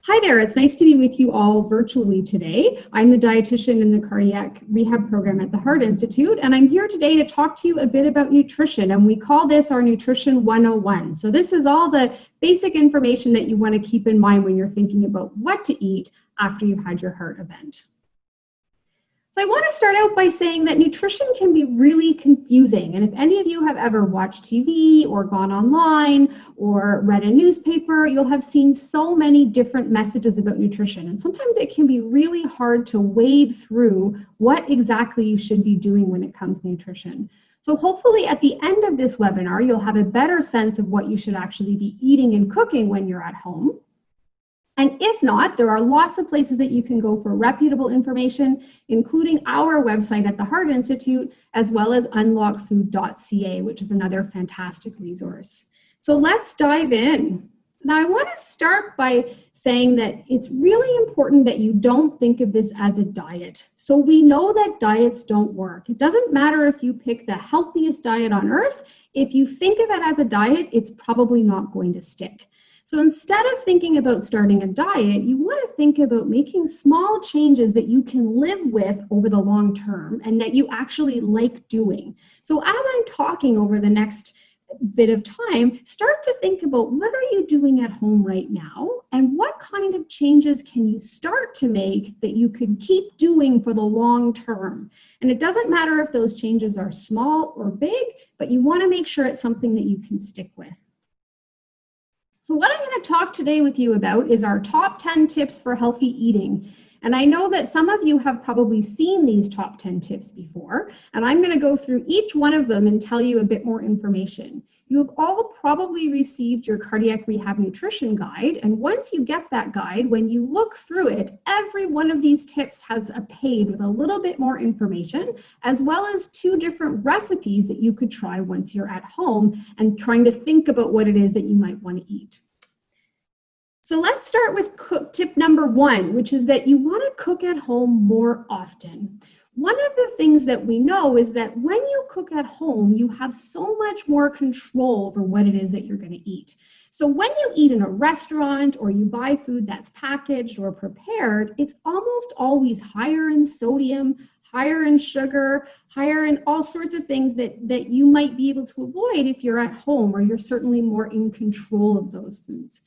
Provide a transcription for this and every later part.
Hi there, it's nice to be with you all virtually today. I'm the dietitian in the cardiac rehab program at the Heart Institute, and I'm here today to talk to you a bit about nutrition, and we call this our Nutrition 101. So this is all the basic information that you want to keep in mind when you're thinking about what to eat after you've had your heart event. So I want to start out by saying that nutrition can be really confusing. And if any of you have ever watched TV or gone online or read a newspaper, you'll have seen so many different messages about nutrition. And sometimes it can be really hard to wade through what exactly you should be doing when it comes to nutrition. So hopefully at the end of this webinar, you'll have a better sense of what you should actually be eating and cooking when you're at home. And if not, there are lots of places that you can go for reputable information, including our website at the Heart Institute, as well as unlockfood.ca, which is another fantastic resource. So let's dive in. Now, I want to start by saying that it's really important that you don't think of this as a diet. So we know that diets don't work. It doesn't matter if you pick the healthiest diet on earth. If you think of it as a diet, it's probably not going to stick. So instead of thinking about starting a diet, you want to think about making small changes that you can live with over the long term and that you actually like doing. So as I'm talking over the next bit of time, start to think about what are you doing at home right now and what kind of changes can you start to make that you can keep doing for the long term. And it doesn't matter if those changes are small or big, but you want to make sure it's something that you can stick with. So what I'm going to talk today with you about is our top 10 tips for healthy eating. And I know that some of you have probably seen these top 10 tips before, and I'm going to go through each one of them and tell you a bit more information. You have all probably received your cardiac rehab nutrition guide, and once you get that guide, when you look through it, every one of these tips has a page with a little bit more information, as well as 2 different recipes that you could try once you're at home and trying to think about what it is that you might want to eat. So let's start with tip number 1, which is that you want to cook at home more often. One of the things that we know is that when you cook at home, you have so much more control over what it is that you're going to eat. So when you eat in a restaurant or you buy food that's packaged or prepared, it's almost always higher in sodium, higher in sugar, higher in all sorts of things that you might be able to avoid if you're at home, or you're certainly more in control of those foods.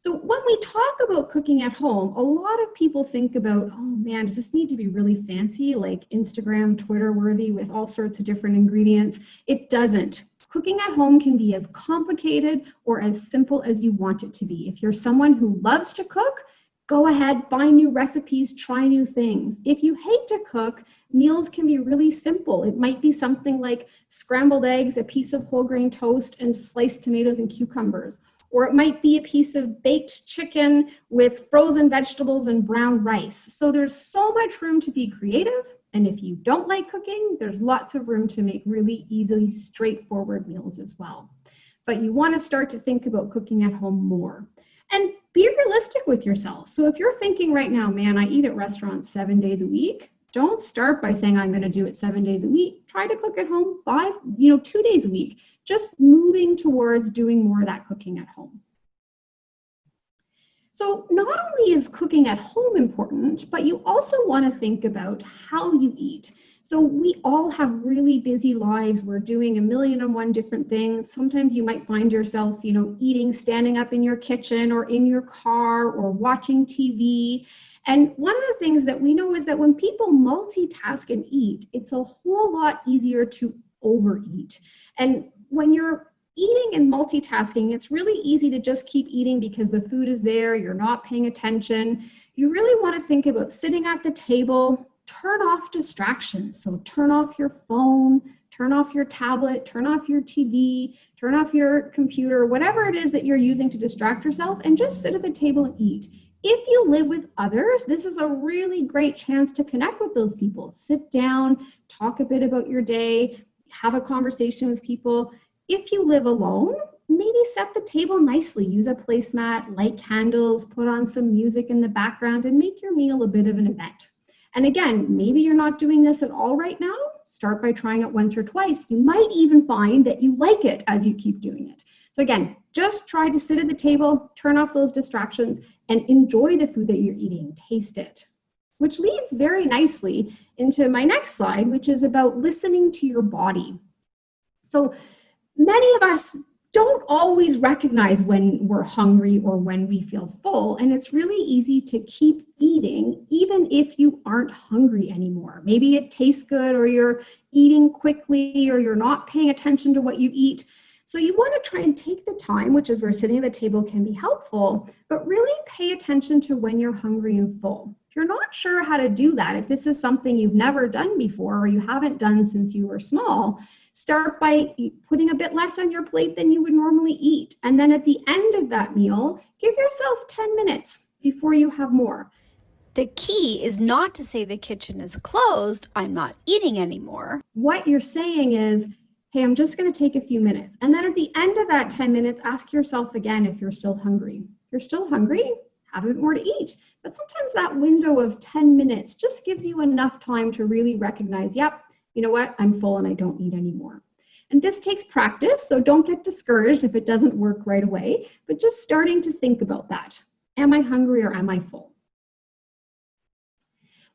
So when we talk about cooking at home, a lot of people think about, oh man, does this need to be really fancy, like Instagram, Twitter worthy with all sorts of different ingredients? It doesn't. Cooking at home can be as complicated or as simple as you want it to be. If you're someone who loves to cook, go ahead, find new recipes, try new things. If you hate to cook, meals can be really simple. It might be something like scrambled eggs, a piece of whole grain toast, and sliced tomatoes and cucumbers. Or it might be a piece of baked chicken with frozen vegetables and brown rice. So there's so much room to be creative. And if you don't like cooking, there's lots of room to make really easily straightforward meals as well. But you want to start to think about cooking at home more. And be realistic with yourself. So if you're thinking right now, man, I eat at restaurants 7 days a week, don't start by saying I'm going to do it 7 days a week. Try to cook at home 2 days a week. Just moving towards doing more of that cooking at home. So not only is cooking at home important, but you also want to think about how you eat. So we all have really busy lives. We're doing 1,000,001 different things. Sometimes you might find yourself, eating standing up in your kitchen or in your car or watching TV. And one of the things that we know is that when people multitask and eat, it's a whole lot easier to overeat. And when you're eating and multitasking, it's really easy to just keep eating because the food is there, you're not paying attention. You really want to think about sitting at the table, turn off distractions. So turn off your phone, turn off your tablet, turn off your TV, turn off your computer, whatever it is that you're using to distract yourself, and just sit at the table and eat. If you live with others, this is a really great chance to connect with those people. Sit down, talk a bit about your day, have a conversation with people. If you live alone, maybe set the table nicely. Use a placemat, light candles, put on some music in the background, and make your meal a bit of an event. And again, maybe you're not doing this at all right now, Start by trying it once or twice. You might even find that you like it as you keep doing it. So again, just try to sit at the table, turn off those distractions, and enjoy the food that you're eating. Taste it. Which leads very nicely into my next slide, which is about listening to your body. So many of us don't always recognize when we're hungry or when we feel full, and it's really easy to keep eating even if you aren't hungry anymore. Maybe it tastes good, or you're eating quickly, or you're not paying attention to what you eat. So you want to try and take the time, which is where sitting at the table can be helpful, but really pay attention to when you're hungry and full. If you're not sure how to do that, if this is something you've never done before or you haven't done since you were small, start by putting a bit less on your plate than you would normally eat. And then at the end of that meal, give yourself 10 minutes before you have more. The key is not to say the kitchen is closed, I'm not eating anymore. What you're saying is, hey, I'm just going to take a few minutes. And then at the end of that 10 minutes, ask yourself again if you're still hungry. If you're still hungry, have a bit more to eat. But sometimes that window of 10 minutes just gives you enough time to really recognize, yep, you know what, I'm full and I don't need anymore. And this takes practice, so don't get discouraged if it doesn't work right away, but just starting to think about that. Am I hungry or am I full?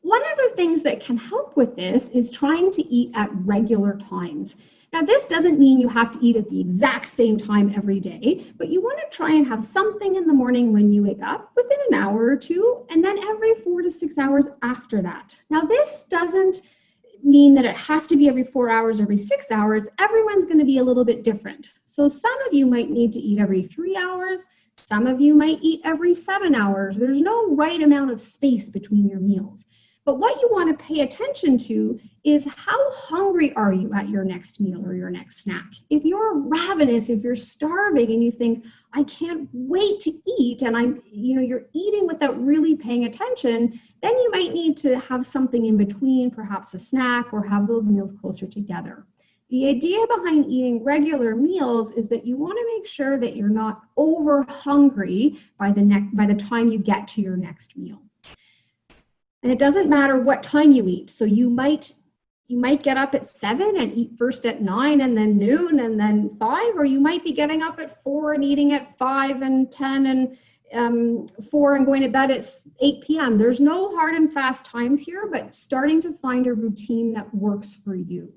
One of the things that can help with this is trying to eat at regular times. Now, this doesn't mean you have to eat at the exact same time every day, but you want to try and have something in the morning when you wake up within an hour or two, and then every 4 to 6 hours after that. Now, this doesn't mean that it has to be every 4 hours, every 6 hours. Everyone's going to be a little bit different. So some of you might need to eat every 3 hours. Some of you might eat every 7 hours. There's no right amount of space between your meals. But what you want to pay attention to is how hungry are you at your next meal or your next snack? If you're ravenous, if you're starving and you think, I can't wait to eat, and you're eating without really paying attention, then you might need to have something in between, perhaps a snack, or have those meals closer together. The idea behind eating regular meals is that you want to make sure that you're not over hungry by the time you get to your next meal. And it doesn't matter what time you eat. So you might get up at 7 and eat first at 9 and then noon and then 5, or you might be getting up at 4 and eating at 5 and 10 and 4 and going to bed at 8 p.m. There's no hard and fast times here, but starting to find a routine that works for you.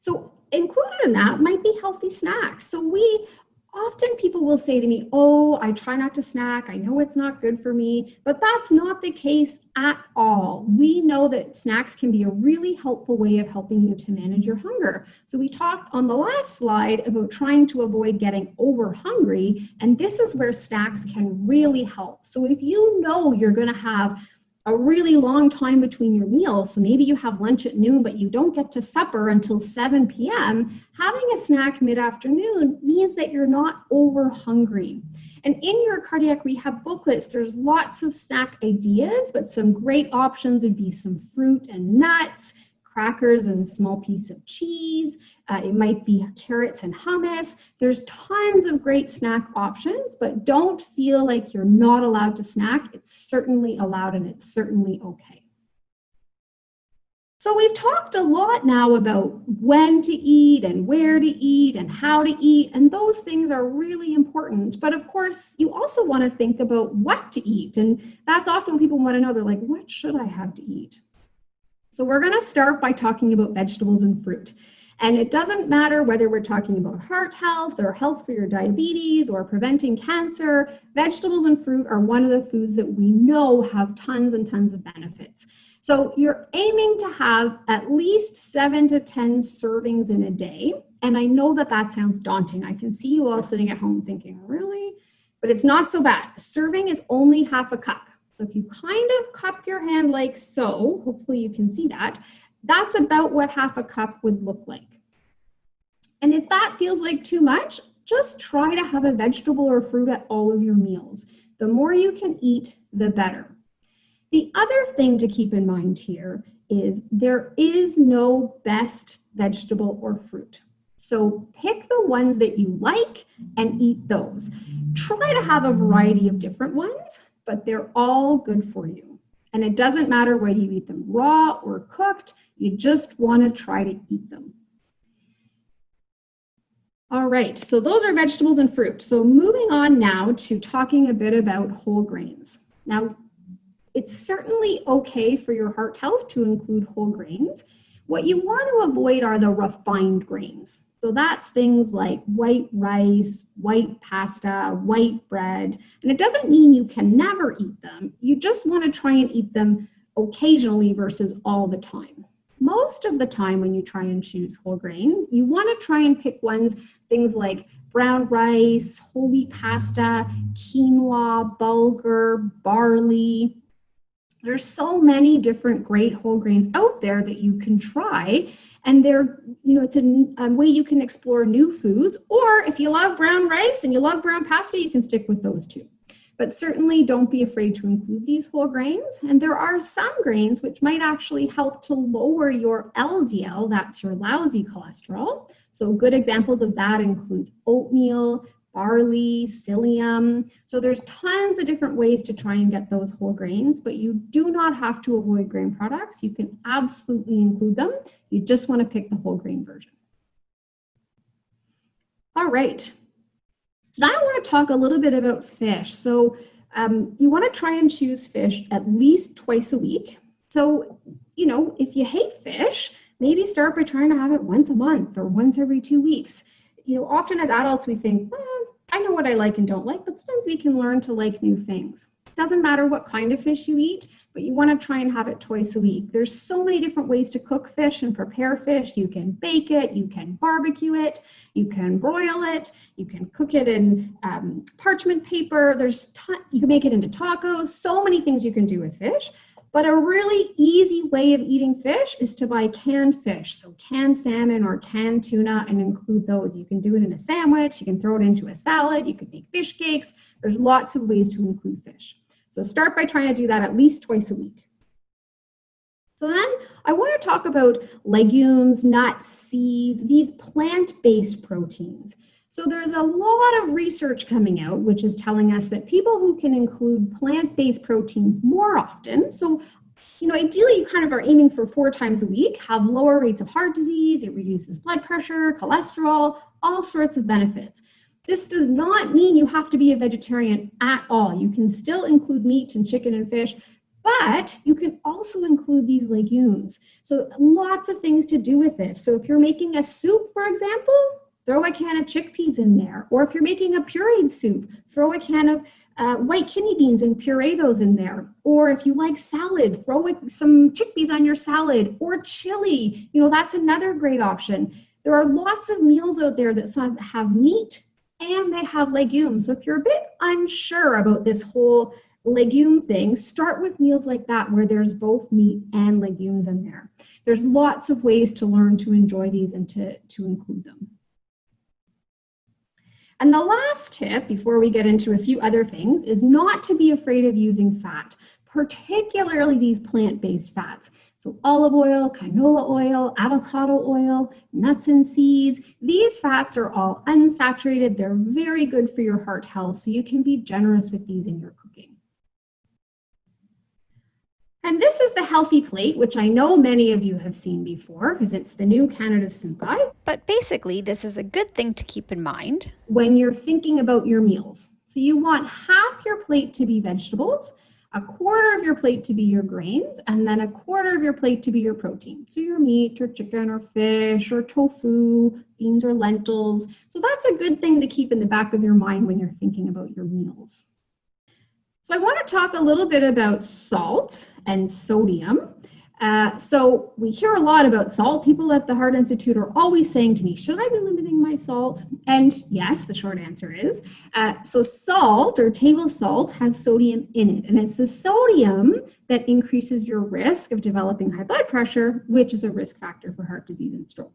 So included in that might be healthy snacks. So often people will say to me, oh, I try not to snack. I know it's not good for me, but that's not the case at all. We know that snacks can be a really helpful way of helping you to manage your hunger. So we talked on the last slide about trying to avoid getting over hungry, and this is where snacks can really help. So if you know you're going to have a really long time between your meals, so maybe you have lunch at noon, but you don't get to supper until 7 p.m., having a snack mid-afternoon means that you're not over hungry. And in your cardiac rehab booklets, there's lots of snack ideas, but some great options would be some fruit and nuts, crackers and a small piece of cheese. It might be carrots and hummus. There's tons of great snack options, but don't feel like you're not allowed to snack. It's certainly allowed and it's certainly okay. So we've talked a lot now about when to eat and where to eat and how to eat, and those things are really important. But of course, you also want to think about what to eat, and that's often what people want to know. They're like, what should I have to eat? So we're going to start by talking about vegetables and fruit. And it doesn't matter whether we're talking about heart health or health for your diabetes or preventing cancer, vegetables and fruit are one of the foods that we know have tons and tons of benefits. So you're aiming to have at least 7 to 10 servings in a day. And I know that that sounds daunting. I can see you all sitting at home thinking, really? But it's not so bad. A serving is only half a cup. So if you kind of cup your hand like so, hopefully you can see that, that's about what half a cup would look like. And if that feels like too much, just try to have a vegetable or fruit at all of your meals. The more you can eat, the better. The other thing to keep in mind here is there is no best vegetable or fruit. So pick the ones that you like and eat those. Try to have a variety of different ones, but they're all good for you. And it doesn't matter whether you eat them raw or cooked, you just want to try to eat them. All right, so those are vegetables and fruit. So moving on now to talking a bit about whole grains. Now, it's certainly okay for your heart health to include whole grains. What you want to avoid are the refined grains. So that's things like white rice, white pasta, white bread. And it doesn't mean you can never eat them. You just want to try and eat them occasionally versus all the time. Most of the time when you try and choose whole grains, you want to try and pick ones, things like brown rice, whole wheat pasta, quinoa, bulgur, barley. There's so many different great whole grains out there that you can try, and it's a way you can explore new foods. Or if you love brown rice and you love brown pasta, you can stick with those too. But certainly don't be afraid to include these whole grains. And there are some grains which might actually help to lower your LDL, that's your lousy cholesterol. So good examples of that include oatmeal, barley, psyllium. So there's tons of different ways to try and get those whole grains, but you do not have to avoid grain products. You can absolutely include them. You just want to pick the whole grain version. All right. So now I want to talk a little bit about fish. So you want to try and choose fish at least twice a week. So, if you hate fish, maybe start by trying to have it once a month or once every 2 weeks. Often as adults, we think, I know what I like and don't like, but sometimes we can learn to like new things. Doesn't matter what kind of fish you eat, but you want to try and have it twice a week. There's so many different ways to cook fish and prepare fish. You can bake it, you can barbecue it, you can broil it, you can cook it in parchment paper. You can make it into tacos, so many things you can do with fish. But a really easy way of eating fish is to buy canned fish. So canned salmon or canned tuna, and include those. You can do it in a sandwich, you can throw it into a salad, you can make fish cakes. There's lots of ways to include fish. So start by trying to do that at least twice a week. So then I want to talk about legumes, nuts, seeds, these plant-based proteins. So there's a lot of research coming out, which is telling us that people who can include plant-based proteins more often, so ideally you kind of are aiming for 4 times a week, have lower rates of heart disease, it reduces blood pressure, cholesterol, all sorts of benefits. This does not mean you have to be a vegetarian at all. You can still include meat and chicken and fish, but you can also include these legumes. So lots of things to do with this. So if you're making a soup, for example, throw a can of chickpeas in there. Or if you're making a pureed soup, throw a can of white kidney beans and puree those in there. Or if you like salad, throw some chickpeas on your salad, or chili. That's another great option. There are lots of meals out there that have meat and they have legumes. So if you're a bit unsure about this whole legume thing, start with meals like that where there's both meat and legumes in there. There's lots of ways to learn to enjoy these and to include them. And the last tip, before we get into a few other things, is not to be afraid of using fat, particularly these plant-based fats. So olive oil, canola oil, avocado oil, nuts and seeds. These fats are all unsaturated. They're very good for your heart health, so you can be generous with these in your cooking. And this is the healthy plate, which I know many of you have seen before because it's the new Canada's Food Guide. But basically, this is a good thing to keep in mind when you're thinking about your meals. So you want half your plate to be vegetables, a quarter of your plate to be your grains, and then a quarter of your plate to be your protein. So your meat or chicken or fish or tofu, beans or lentils. So that's a good thing to keep in the back of your mind when you're thinking about your meals. So I want to talk a little bit about salt and sodium. So we hear a lot about salt. People at the Heart Institute are always saying to me, should I be limiting my salt? And yes, the short answer is. So salt or table salt has sodium in it. And it's the sodium that increases your risk of developing high blood pressure, which is a risk factor for heart disease and stroke.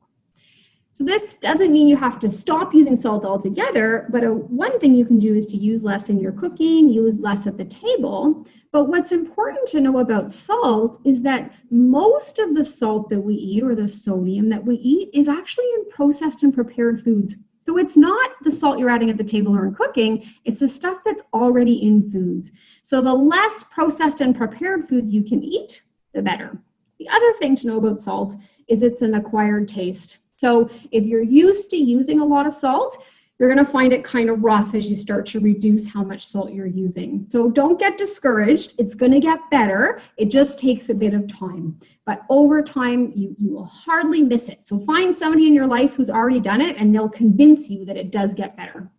So this doesn't mean you have to stop using salt altogether, but one thing you can do is to use less in your cooking, use less at the table. But what's important to know about salt is that most of the salt that we eat, or the sodium that we eat, is actually in processed and prepared foods. So it's not the salt you're adding at the table or in cooking, it's the stuff that's already in foods. So the less processed and prepared foods you can eat, the better. The other thing to know about salt is it's an acquired taste. So if you're used to using a lot of salt, you're going to find it kind of rough as you start to reduce how much salt you're using. So don't get discouraged. It's going to get better. It just takes a bit of time. But over time, you will hardly miss it. So find somebody in your life who's already done it, and they'll convince you that it does get better.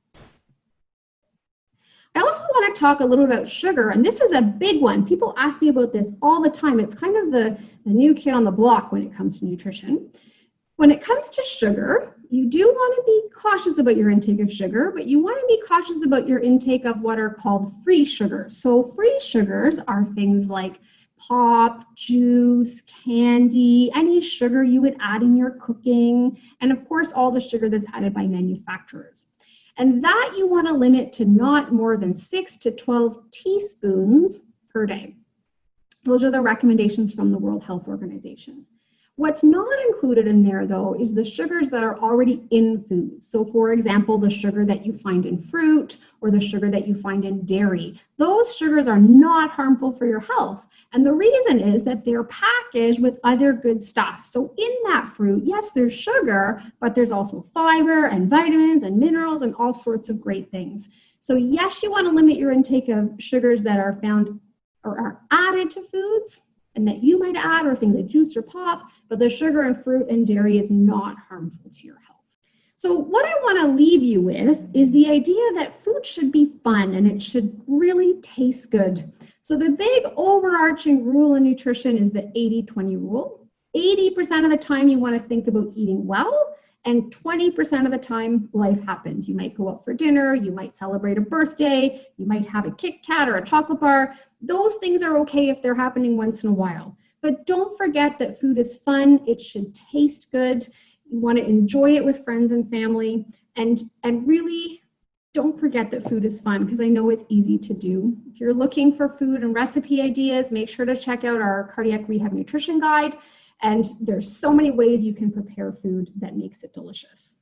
I also want to talk a little about sugar, and this is a big one. People ask me about this all the time. It's kind of the new kid on the block when it comes to nutrition. When it comes to sugar, you do want to be cautious about your intake of sugar, but you want to be cautious about your intake of what are called free sugars. So free sugars are things like pop, juice, candy, any sugar you would add in your cooking, and of course, all the sugar that's added by manufacturers. And that you want to limit to not more than 6 to 12 teaspoons per day. Those are the recommendations from the World Health Organization. What's not included in there, though, is the sugars that are already in foods. So, for example, the sugar that you find in fruit or the sugar that you find in dairy. Those sugars are not harmful for your health. And the reason is that they're packaged with other good stuff. So in that fruit, yes, there's sugar, but there's also fiber and vitamins and minerals and all sorts of great things. So yes, you want to limit your intake of sugars that are found or are added to foods, and that you might add, or things like juice or pop, but the sugar in fruit and dairy is not harmful to your health. So what I want to leave you with is the idea that food should be fun and it should really taste good. So the big overarching rule in nutrition is the 80-20 rule. 80% of the time you want to think about eating well, and 20% of the time life happens. You might go out for dinner, you might celebrate a birthday, you might have a Kit Kat or a chocolate bar. Those things are okay if they're happening once in a while. But don't forget that food is fun, it should taste good. You want to enjoy it with friends and family, and really don't forget that food is fun, because I know it's easy to do. If you're looking for food and recipe ideas, make sure to check out our Cardiac Rehab Nutrition Guide. And there's so many ways you can prepare food that makes it delicious.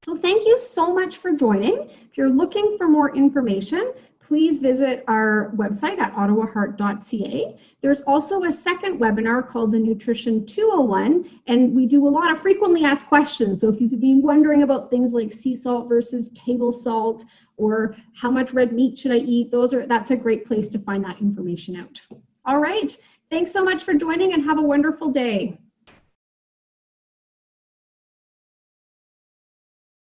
So thank you so much for joining. If you're looking for more information, please visit our website at ottawaheart.ca. There's also a second webinar called the Nutrition 201, and we do a lot of frequently asked questions. So if you've been wondering about things like sea salt versus table salt, or how much red meat should I eat, that's a great place to find that information out. All right, thanks so much for joining, and have a wonderful day.